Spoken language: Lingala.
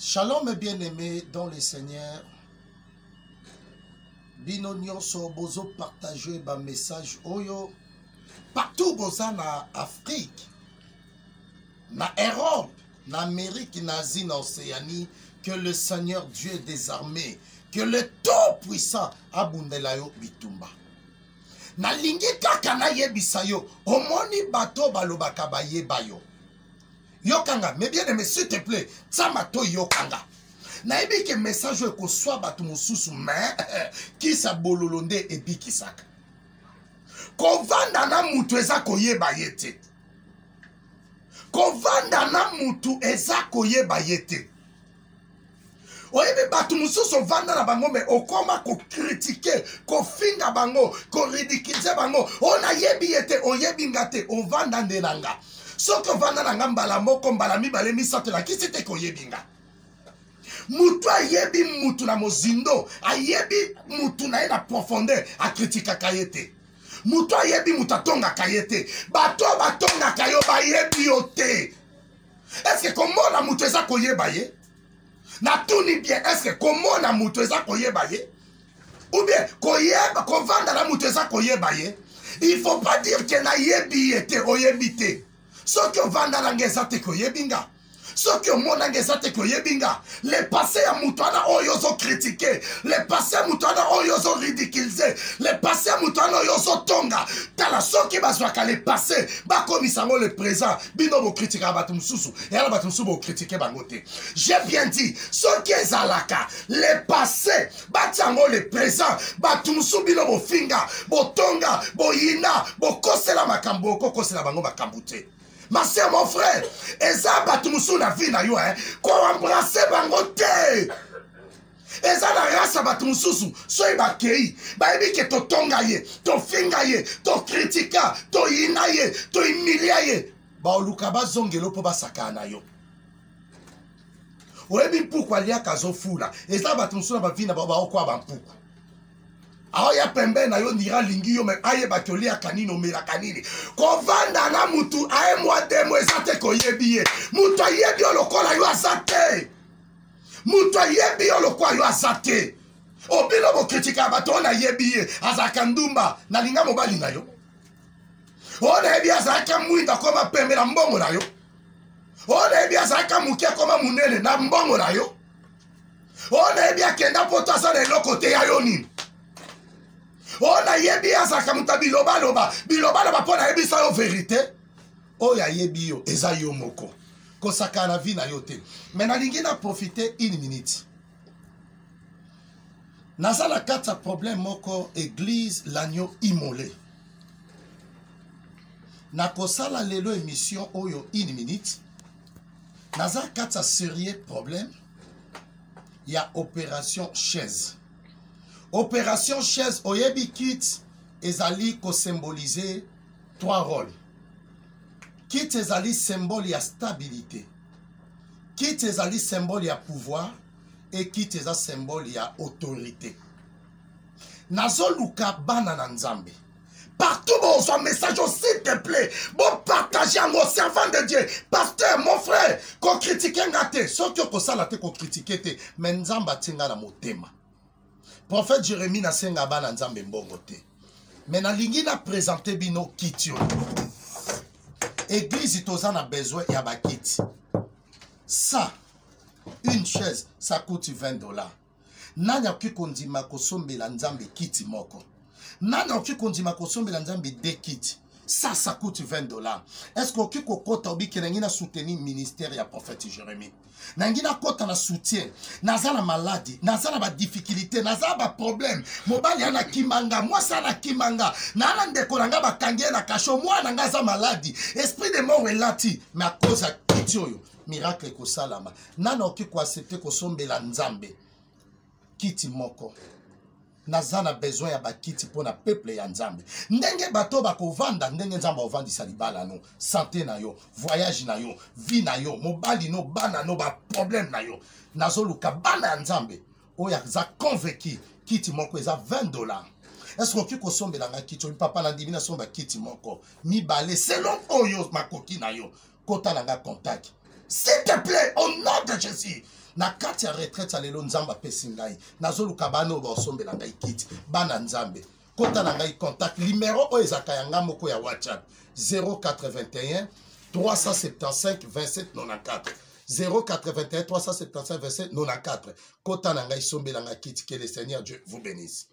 Shalom mes bien-aimés dans le Seigneur. Bino nyonso bozo partager ba message oyo partout boza na Afrique, na Europe, na Amérique, na Asie, na Océanie, que le Seigneur Dieu des armées, que le Tout-Puissant abundela yo bitumba. Na lingi kaka na yebisa yo, omoni bato balobaka bayeba yo. Yokanga, mais bien aimé, s'il te plaît, Tsamato Yokanga. Naebi ke message ko soit batu mususu mais qui sa bololonde et bikisaka. Kovanda na mutu eza koyeba yete. Kovanda na mutu eza koyeba yete. Oyebi batu mususu vanda na bango me okoma ko critiquer, ko finga bango, ko ridiculiser bango. Ona yebi yete, oyebi ngate, ovanda ndenanga. Soko vanda na ngambala moko mbala mibale misatela kisite koyebinga. Mutu ayebi mutu na mozindo, ayebi mutu na ena profondeur a kritika kayete. Mutu ayebi mutu atonga kayete. Bato batonga kayo bayebi yote. Est-ce que comment na mutu eza koyeba ye? Na tuni bien, est-ce que comment na mutu eza koyeba ye? Ou bien koyeba kovanda na mutu eza koyeba ye? Il faut pas dire que na yebi yete oyebite. Ce que vanda nangeza te koyebinga. Ce que mon nangeza te koyebinga. Le passé à Moutouana oyozo critiqué. Le passé à Moutouana oyozo ridiculisé. Le passé à Moutouana oyozo tonga. Tala ce qui va soit le passé. Ba komisango le présent. Bino bo critique à batumsusu. Et à la batumsusu bo critiquer bangote. J'ai bien dit. Ce qui est alaka. Le passé. Batiango le présent. Batumsusu bino bo finga. Bo tonga. Bo yina. Bo kosela makambo. Kosela bango makambute. Ma sœur, mon frère, eza batumusu na vie na yo, ko embrasser bango te. Eza na rasa batumususu, so iba kei, ba ebi ke to tonga ye, to finga ye, to kritika, to yina ye, to humilia ye. Ba oluka ba zongelo po ba sakana yo. Oyebi pourquoi lia kazo fula, eza batumusu na ba vie na ba okwa ba mpuku. Aoya pembe na yo ndira lingi yo me aye bakoli ya kanino mera kanini. Kovanda na mutu aye mwa demo ezate koyebi ye. Mutu ayebi yo lokola yo azate. Mutu ayebi yo lokola yo azate. Obino bo kritika bato na yebi ye. Azaka ndumba na linga mobali na yo. Ona ebi azaka mwinda koma pembe na mbongo na yo. Ona ebi azaka mukia koma munene na mbongo na yo. Ona ebi akenda poto asa na eloko te ya yo nini. Ona yebi azaka muta biloba loba pona yebi sa yo vérité. Oya yebi yo eza yo moko. Kosaka na vie na yo te. Mais na lingi na profiter une minute. Naza la kata problème moko église l'agneau immolé. Na kosala lelo émission oyo une minute. Naza kata sérieux problème. Il y a opération chaise. Opération chaise oyebi kit ezali ko symboliser trois rôles. Kit ezali symbole ya stabilité. Kit ezali symbole ya pouvoir et kit ezali symbole ya autorité. Nazo luka bana na nzambe. Partout où on message, s'il te plaît, bon partager en mon servant de Dieu. Pasteur, mon frère, qu'on critique ngate, sauf que ça la te qu'on critique te, mais nzamba tinga na motema. Prophète Jérémie na senga bana nzambe mbongo te. Mais na lingi na présenter bino kitio. Église itoza na besoin ya ba kit. Ça, une chaise, ça coûte $20. Nanya ki kondima kosombela nzambe kiti moko. Nanya ki kondima kosombela nzambe de kit. Ça coûte $20. Est-ce que tu kota obi kenangina soutenir ministère ya prophète Jérémie? Nangina kota na soutien. Naza na maladie, naza na ba difficulté, naza ba problème. Mobali ana kimanga, moi ça na kimanga. Nana ndeko nanga ba kangie na kasho, moi nanga za maladie. Esprit de mort elati, mais à cause ya kitioyo, miracle ko salama. Nana oki ko accepter ko sombela nzambe. Kiti moko. Naza na besoin ya bakiti pour na peuple ya nzambe. Ndenge bato bakovanda ndenge nzamba ovandisa libala no, santé na yo, voyage na yo, vie na yo, mobali no, bana no, ba problème na yo. Nazo luka bana ya nzambe. Oya za convaincu kiti moko eza $20. Est-ce que tu kosombela nga kiti papa na ndimi na somba kiti moko mi balé selon oyo makoki na yo kota na nga contact. S'il te plaît, au nom de Jésus. na kati ya retraite ya lelo nzambe apesi ngai nazoluka bana oyo baosombela ngai kiti bana nzambe kota na ngai contact numéro oyo ezalaka ya ngai moko ya WhatsApp 081 375 27 94 081 375 27 94 kota na ngai sombela ngai kiti. Que le Seigneur Dieu vous bénisse.